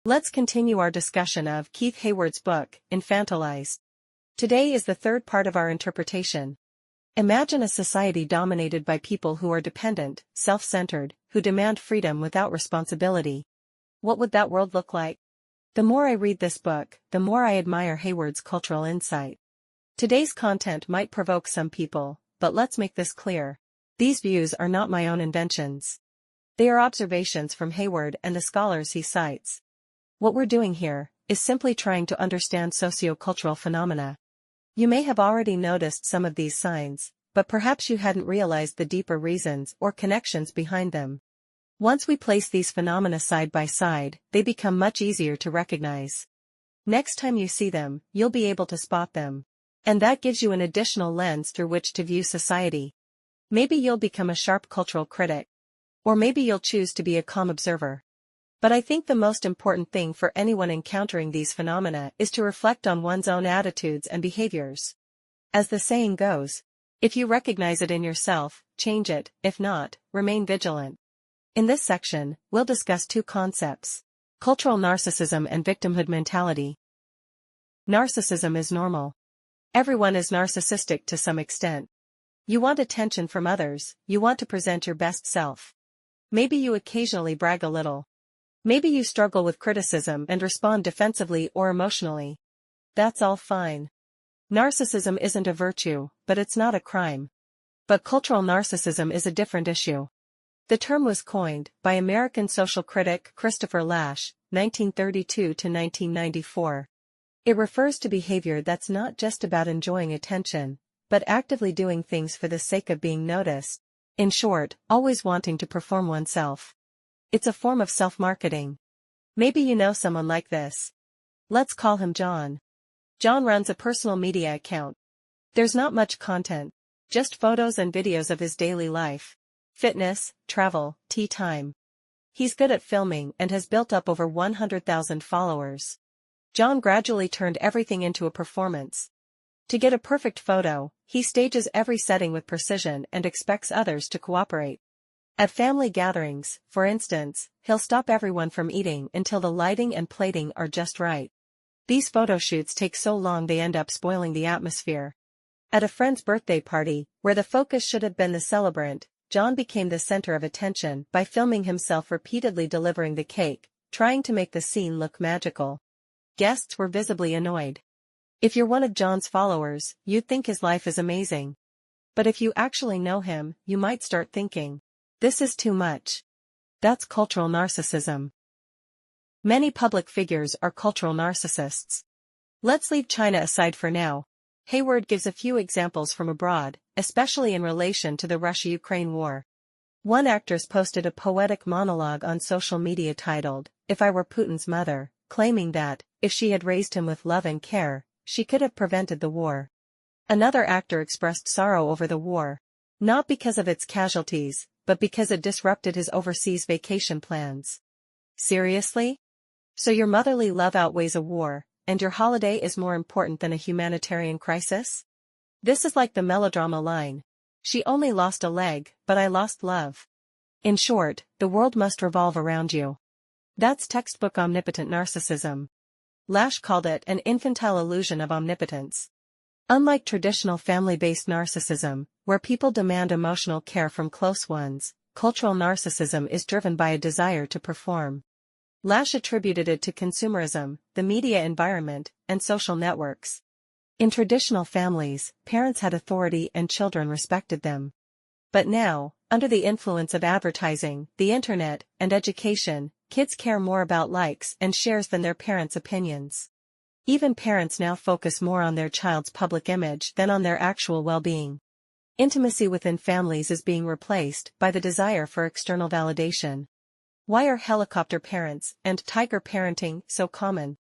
Let's continue our discussion of Keith Hayward's book, Infantilized. Today is the third part of our interpretation. Imagine a society dominated by people who are dependent, self-centered, who demand freedom without responsibility. What would that world look like? The more I read this book, the more I admire Hayward's cultural insight. Today's content might provoke some people, but let's make this clear. These views are not my own inventions. They are observations from Hayward and the scholars he cites. What we're doing here is simply trying to understand socio-cultural phenomena. You may have already noticed some of these signs, but perhaps you hadn't realized the deeper reasons or connections behind them. Once we place these phenomena side by side, they become much easier to recognize. Next time you see them, you'll be able to spot them. And that gives you an additional lens through which to view society. Maybe you'll become a sharp cultural critic. Or maybe you'll choose to be a calm observer. But I think the most important thing for anyone encountering these phenomena is to reflect on one's own attitudes and behaviors. As the saying goes, if you recognize it in yourself, change it; if not, remain vigilant. In this section, we'll discuss two concepts: cultural narcissism and victimhood mentality. Narcissism is normal. Everyone is narcissistic to some extent. You want attention from others, you want to present your best self. Maybe you occasionally brag a little. Maybe you struggle with criticism and respond defensively or emotionally. That's all fine. Narcissism isn't a virtue, but it's not a crime. But cultural narcissism is a different issue. The term was coined by American social critic Christopher Lasch, 1932 to 1994. It refers to behavior that's not just about enjoying attention, but actively doing things for the sake of being noticed. In short, always wanting to perform oneself. It's a form of self-marketing. Maybe you know someone like this. Let's call him John. John runs a personal media account. There's not much content, just photos and videos of his daily life. Fitness, travel, tea time. He's good at filming and has built up over 100,000 followers. John gradually turned everything into a performance. To get a perfect photo, he stages every setting with precision and expects others to cooperate. At family gatherings, for instance, he'll stop everyone from eating until the lighting and plating are just right. These photo shoots take so long they end up spoiling the atmosphere. At a friend's birthday party, where the focus should have been the celebrant, John became the center of attention by filming himself repeatedly delivering the cake, trying to make the scene look magical. Guests were visibly annoyed. If you're one of John's followers, you'd think his life is amazing. But if you actually know him, you might start thinking, this is too much. That's cultural narcissism. Many public figures are cultural narcissists. Let's leave China aside for now. Hayward gives a few examples from abroad, especially in relation to the Russia-Ukraine war. One actress posted a poetic monologue on social media titled, "If I Were Putin's Mother," claiming that, if she had raised him with love and care, she could have prevented the war. Another actor expressed sorrow over the war. Not because of its casualties, but because it disrupted his overseas vacation plans. Seriously? So your motherly love outweighs a war, and your holiday is more important than a humanitarian crisis? This is like the melodrama line. She only lost a leg, but I lost love. In short, the world must revolve around you. That's textbook omnipotent narcissism. Lasch called it an infantile illusion of omnipotence. Unlike traditional family-based narcissism, where people demand emotional care from close ones, cultural narcissism is driven by a desire to perform. Lasch attributed it to consumerism, the media environment, and social networks. In traditional families, parents had authority and children respected them. But now, under the influence of advertising, the internet, and education, kids care more about likes and shares than their parents' opinions. Even parents now focus more on their child's public image than on their actual well-being. Intimacy within families is being replaced by the desire for external validation. Why are helicopter parents and tiger parenting so common?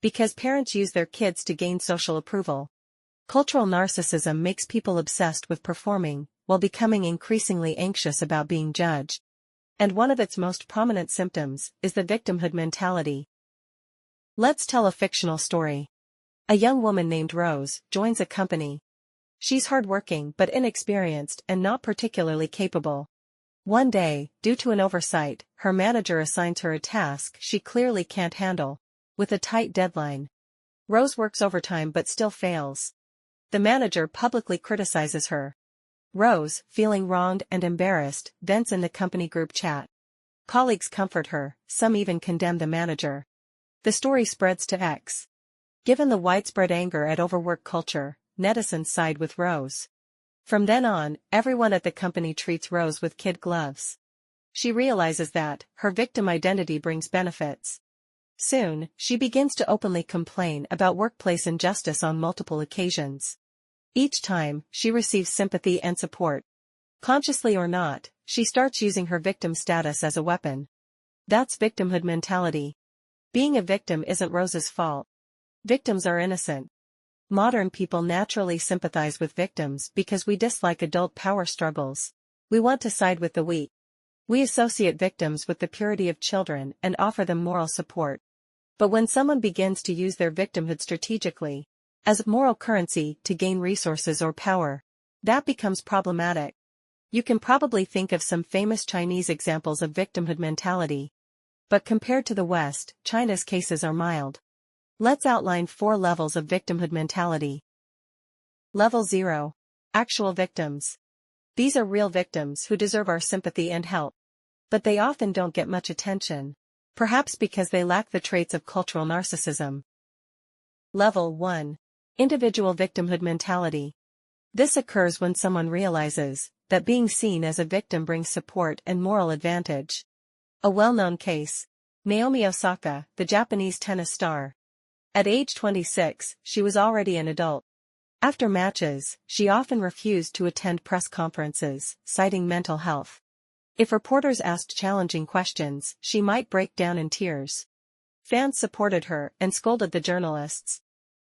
Because parents use their kids to gain social approval. Cultural narcissism makes people obsessed with performing, while becoming increasingly anxious about being judged. And one of its most prominent symptoms is the victimhood mentality. Let's tell a fictional story. A young woman named Rose joins a company. She's hardworking but inexperienced and not particularly capable. One day, due to an oversight, her manager assigns her a task she clearly can't handle, with a tight deadline. Rose works overtime but still fails. The manager publicly criticizes her. Rose, feeling wronged and embarrassed, vents in the company group chat. Colleagues comfort her, some even condemn the manager. The story spreads to X. Given the widespread anger at overwork culture, netizens side with Rose. From then on, everyone at the company treats Rose with kid gloves. She realizes that her victim identity brings benefits. Soon, she begins to openly complain about workplace injustice on multiple occasions. Each time, she receives sympathy and support. Consciously or not, she starts using her victim status as a weapon. That's victimhood mentality. Being a victim isn't Rose's fault. Victims are innocent. Modern people naturally sympathize with victims because we dislike adult power struggles. We want to side with the weak. We associate victims with the purity of children and offer them moral support. But when someone begins to use their victimhood strategically, as moral currency to gain resources or power, that becomes problematic. You can probably think of some famous Chinese examples of victimhood mentality. But compared to the West, China's cases are mild. Let's outline 4 levels of victimhood mentality. Level 0. Actual victims. These are real victims who deserve our sympathy and help. But they often don't get much attention. Perhaps because they lack the traits of cultural narcissism. Level 1. Individual victimhood mentality. This occurs when someone realizes that being seen as a victim brings support and moral advantage. A well-known case. Naomi Osaka, the Japanese tennis star. At age 26, she was already an adult. After matches, she often refused to attend press conferences, citing mental health. If reporters asked challenging questions, she might break down in tears. Fans supported her and scolded the journalists.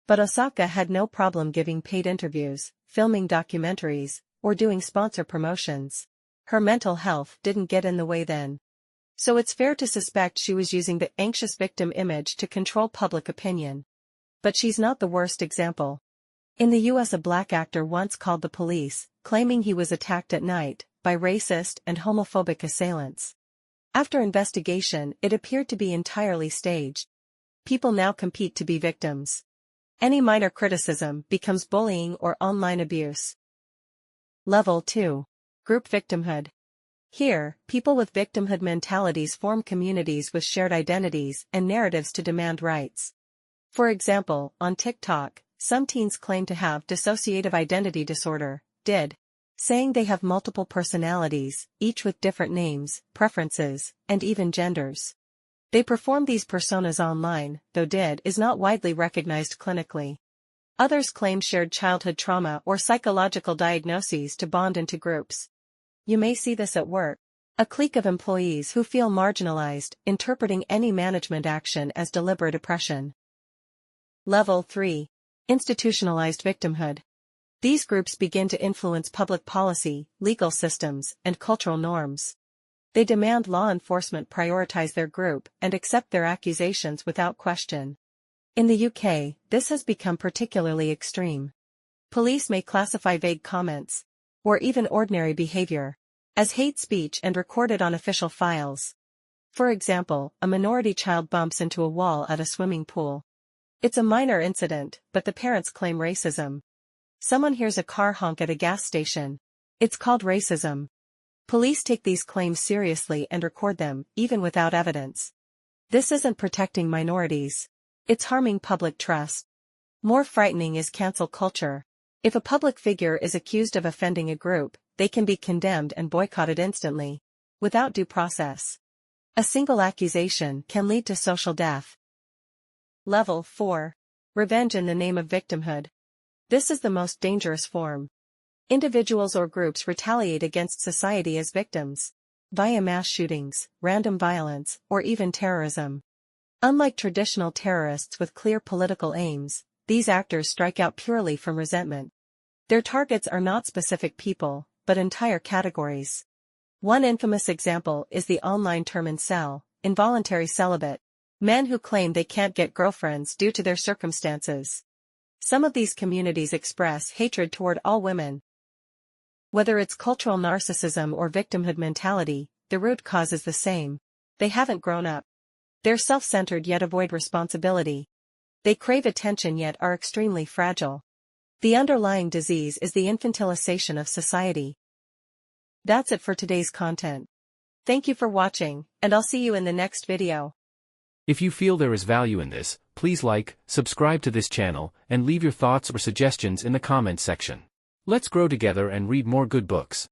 But Osaka had no problem giving paid interviews, filming documentaries, or doing sponsor promotions. Her mental health didn't get in the way then. So it's fair to suspect she was using the anxious victim image to control public opinion. But she's not the worst example. In the US, a black actor once called the police, claiming he was attacked at night by racist and homophobic assailants. After investigation, it appeared to be entirely staged. People now compete to be victims. Any minor criticism becomes bullying or online abuse. Level 2. Group victimhood. Here, people with victimhood mentalities form communities with shared identities and narratives to demand rights. For example, on TikTok, some teens claim to have dissociative identity disorder, DID, saying they have multiple personalities, each with different names, preferences, and even genders. They perform these personas online, though DID is not widely recognized clinically. Others claim shared childhood trauma or psychological diagnoses to bond into groups. You may see this at work. A clique of employees who feel marginalized, interpreting any management action as deliberate oppression. Level 3. Institutionalized victimhood. These groups begin to influence public policy, legal systems, and cultural norms. They demand law enforcement prioritize their group and accept their accusations without question. In the UK, this has become particularly extreme. Police may classify vague comments, or even ordinary behavior, as hate speech and record it on official files. For example, a minority child bumps into a wall at a swimming pool. It's a minor incident, but the parents claim racism. Someone hears a car honk at a gas station. It's called racism. Police take these claims seriously and record them, even without evidence. This isn't protecting minorities. It's harming public trust. More frightening is cancel culture. If a public figure is accused of offending a group, they can be condemned and boycotted instantly, without due process. A single accusation can lead to social death. Level 4. Revenge in the name of victimhood. This is the most dangerous form. Individuals or groups retaliate against society as victims, via mass shootings, random violence, or even terrorism. Unlike traditional terrorists with clear political aims, these actors strike out purely from resentment. Their targets are not specific people, but entire categories. One infamous example is the online term incel, involuntary celibate, men who claim they can't get girlfriends due to their circumstances. Some of these communities express hatred toward all women. Whether it's cultural narcissism or victimhood mentality, the root cause is the same. They haven't grown up. They're self-centered yet avoid responsibility. They crave attention yet are extremely fragile. The underlying disease is the infantilization of society. That's it for today's content. Thank you for watching, and I'll see you in the next video. If you feel there is value in this, please like, subscribe to this channel, and leave your thoughts or suggestions in the comments section. Let's grow together and read more good books.